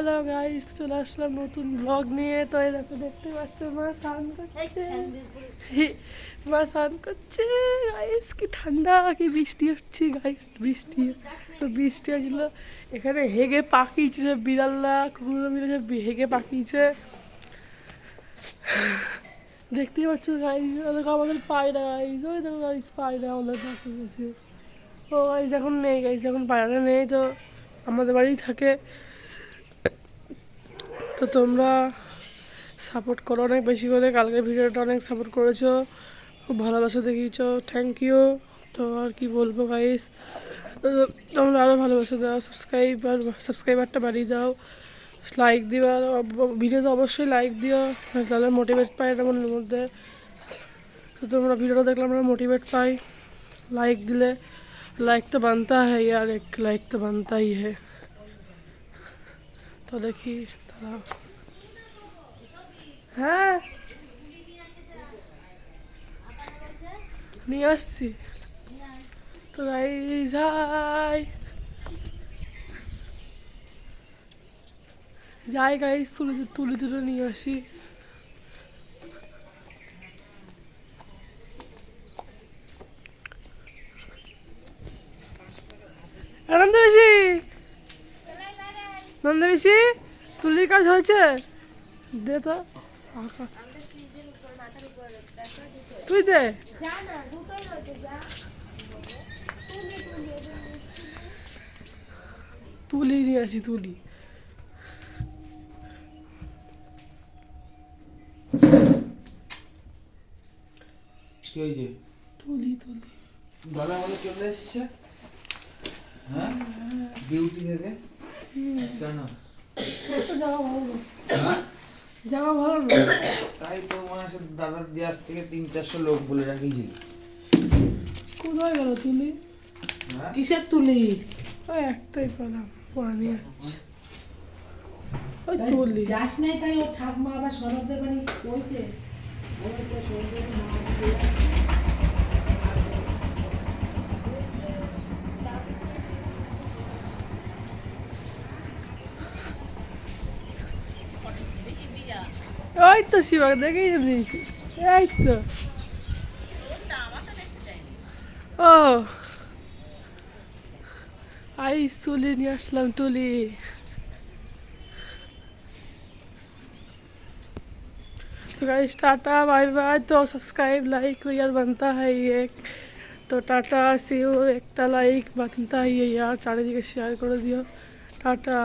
Hello guys, চলে আসলাম নতুন blog নিয়ে। তো এই দেখো, দেখতে পাচ্ছ মা স্নান করছে। মা স্নান করছে গাইস। কি ঠান্ডা, কি বৃষ্টি হচ্ছে গাইস, বৃষ্টি। তো বৃষ্টি হয়েছিল, এখানে হেগে পাকিয়েছে সব বিড়ালরা, কুকুররা মিলে সব হেগে পাকিয়েছে। দেখতেই পাচ্ছ গাইস, দেখো আমাদের পায়রা গাইস, ওই দেখো গাইস পায়রা আমাদের পাকিয়েছে। ও গাইস এখন নেই, গাইস এখন পায়রা নেই, তো আমাদের বাড়িই থাকে। তো তোমরা সাপোর্ট করো অনেক বেশি করে, কালকের ভিডিওটা অনেক সাপোর্ট করেছো, খুব ভালোবাসা দেখিয়েছো, থ্যাংক ইউ। তো আর কি বলবো গাইস, তোমরা আরও ভালোবাসা দাও, সাবস্ক্রাইবারটা বাড়িয়ে দাও, লাইক দিও, আর ভিডিওতে অবশ্যই লাইক দিও, তাহলে মোটিভেট পাই এটা মনের মধ্যে। তো তোমরা ভিডিওটা দেখলে আমরা मोटिवेट पाई। लाइक दिले, लाइक तो बनता है यार, एक लाइक तो बनता ही है। तो देखी হ্যাঁ নিয়ে আসছি। তো গাইস যাই যাই গাইস, তুলি দুটো নিয়ে আসি। আনন্দ বেশি, নন্দ বেশি, তুলির কাজ হয়েছে, দে তো তুই দে। তুলি নিয়ে আসি, তুলি। তুলি তুলি দাদা বলে চলে এসছে, হ্যাঁ ডিউটি থেকে। কেন যাওয়া ভালো না, যাওয়া ভালো না, তাই তো মনে হচ্ছে দাদার দেশ থেকে 300-400 লোক বলে রাখিয়েছিল। কোথায় গেল তুলি? কিসের তুলি? ওই একটাই পেলাম, পরে নিয়ে যাচ্ছে। ওই তুলি যাস নাই, তাই ও ঠাকুমা আবার সরবদের বাড়ি বলছে। ওই তো শিবা দেখেই নিয়েছি, এই তো। ও আইস, তুলি নিয়ে আসলাম, তুলি। तो गाइस टाटा बाय बाय। तो सब्सक्राइब लाइक तो यार बनता है ही एक, तो टाटा सी यू, एक लाइक बनता ही है यार, चारिदिके शेयर कर दियो, टाटा।